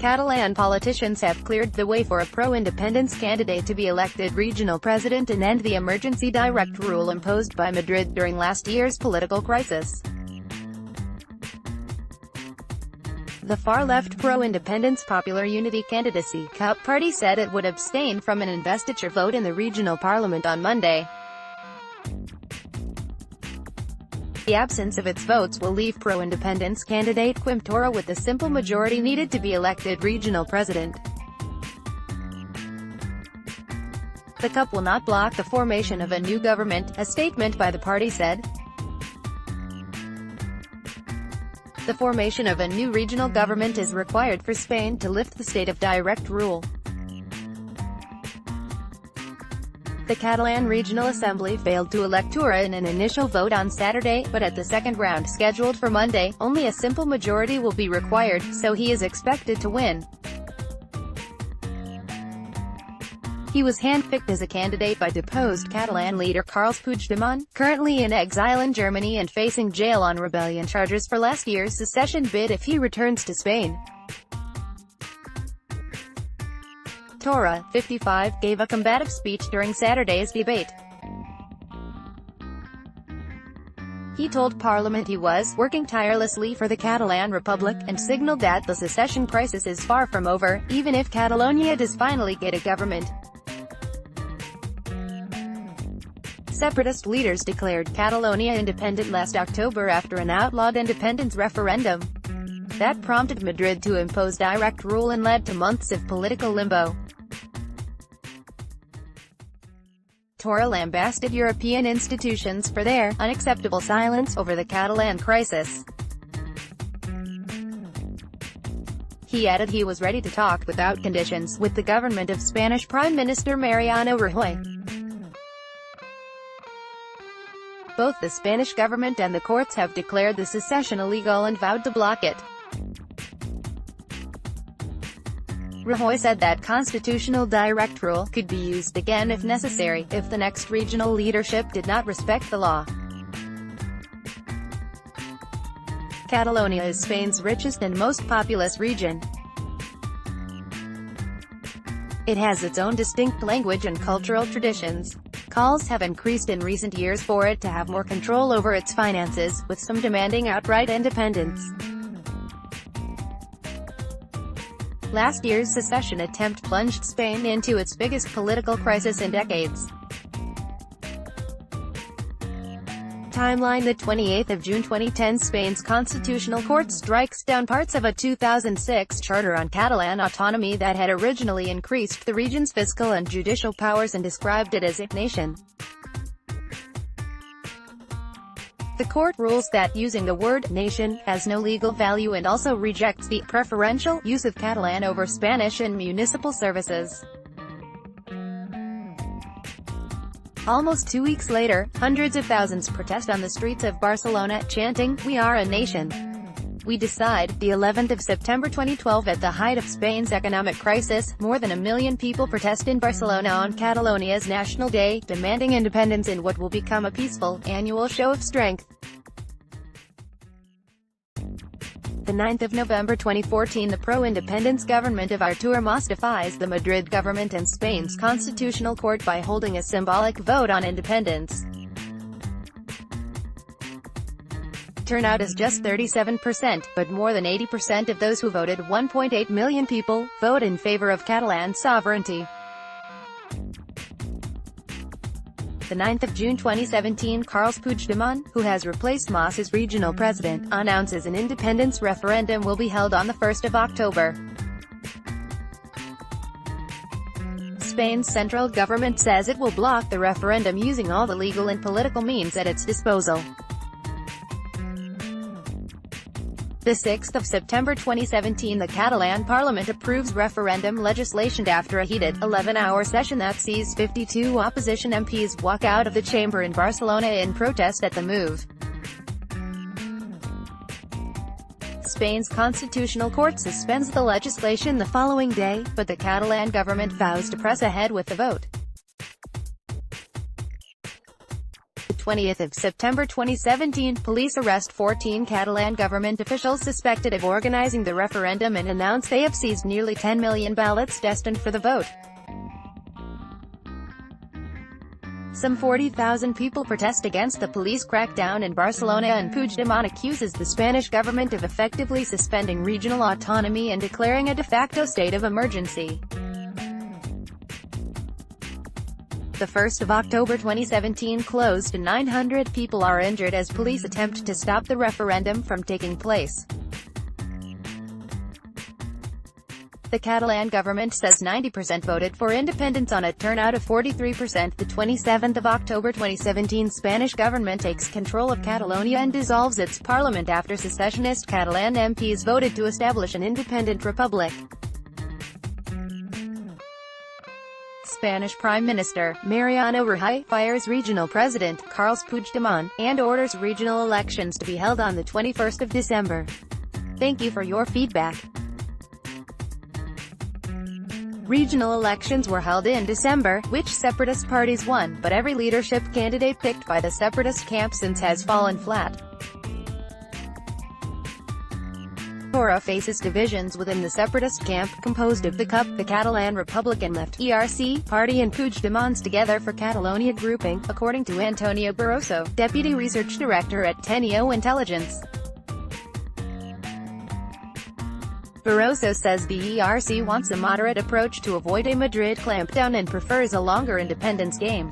Catalan politicians have cleared the way for a pro-independence candidate to be elected regional president and end the emergency direct rule imposed by Madrid during last year's political crisis. The far-left pro-independence Popular Unity Candidacy (CUP) party said it would abstain from an investiture vote in the regional parliament on Monday. The absence of its votes will leave pro-independence candidate Quim Torra with the simple majority needed to be elected regional president. The CUP will not block the formation of a new government, a statement by the party said. The formation of a new regional government is required for Spain to lift the state of direct rule. The Catalan Regional Assembly failed to elect Torra in an initial vote on Saturday, but at the second round scheduled for Monday, only a simple majority will be required, so he is expected to win. He was handpicked as a candidate by deposed Catalan leader Carles Puigdemont, currently in exile in Germany and facing jail on rebellion charges for last year's secession bid if he returns to Spain. Torra, 55, gave a combative speech during Saturday's debate. He told Parliament he was working tirelessly for the Catalan Republic, and signaled that the secession crisis is far from over, even if Catalonia does finally get a government. Separatist leaders declared Catalonia independent last October after an outlawed independence referendum. That prompted Madrid to impose direct rule and led to months of political limbo. Torra lambasted European institutions for their unacceptable silence over the Catalan crisis. He added he was ready to talk without conditions with the government of Spanish Prime Minister Mariano Rajoy. Both the Spanish government and the courts have declared the secession illegal and vowed to block it. Rajoy said that constitutional direct rule could be used again if necessary, if the next regional leadership did not respect the law. Catalonia is Spain's richest and most populous region. It has its own distinct language and cultural traditions. Calls have increased in recent years for it to have more control over its finances, with some demanding outright independence. Last year's secession attempt plunged Spain into its biggest political crisis in decades. Timeline: the 28th of June 2010, Spain's Constitutional Court strikes down parts of a 2006 charter on Catalan autonomy that had originally increased the region's fiscal and judicial powers and described it as a nation. The court rules that using the word nation has no legal value and also rejects the preferential use of Catalan over Spanish in municipal services. Almost 2 weeks later, hundreds of thousands protest on the streets of Barcelona, chanting, "We are a nation. We decide." The 11th of September 2012, at the height of Spain's economic crisis, more than 1 million people protest in Barcelona on Catalonia's National Day, demanding independence in what will become a peaceful, annual show of strength. The 9th of November 2014, the pro-independence government of Artur Mas defies the Madrid government and Spain's Constitutional Court by holding a symbolic vote on independence. Turnout is just 37%, but more than 80% of those who voted, 1.8 million people, vote in favor of Catalan sovereignty. The 9th of June 2017, Carles Puigdemont, who has replaced Mas as regional president, announces an independence referendum will be held on the 1st of October. Spain's central government says it will block the referendum using all the legal and political means at its disposal. The 6th of September 2017, the Catalan parliament approves referendum legislation after a heated, 11-hour session that sees 52 opposition MPs walk out of the chamber in Barcelona in protest at the move. Spain's Constitutional Court suspends the legislation the following day, but the Catalan government vows to press ahead with the vote. The 20th of September 2017, police arrest 14 Catalan government officials suspected of organizing the referendum and announce they have seized nearly 10 million ballots destined for the vote. Some 40,000 people protest against the police crackdown in Barcelona, and Puigdemont accuses the Spanish government of effectively suspending regional autonomy and declaring a de facto state of emergency. The 1st of October 2017 closed and 900 people are injured as police attempt to stop the referendum from taking place. The Catalan government says 90% voted for independence on a turnout of 43%. The 27th of October 2017 Spanish government takes control of Catalonia and dissolves its parliament after secessionist Catalan MPs voted to establish an independent republic. Spanish Prime Minister Mariano Rajoy fires regional president Carles Puigdemont, and orders regional elections to be held on the 21st of December. Thank you for your feedback. Regional elections were held in December, which separatist parties won, but every leadership candidate picked by the separatist camp since has fallen flat. Torra faces divisions within the separatist camp, composed of the CUP, the Catalan Republican Left (ERC) party, and Puigdemont's Together for Catalonia grouping, according to Antonio Barroso, Deputy Research Director at Teneo Intelligence. Barroso says the ERC wants a moderate approach to avoid a Madrid clampdown and prefers a longer independence game.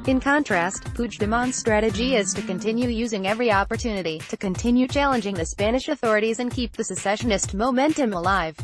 In contrast, Puigdemont's strategy is to continue using every opportunity to continue challenging the Spanish authorities and keep the secessionist momentum alive.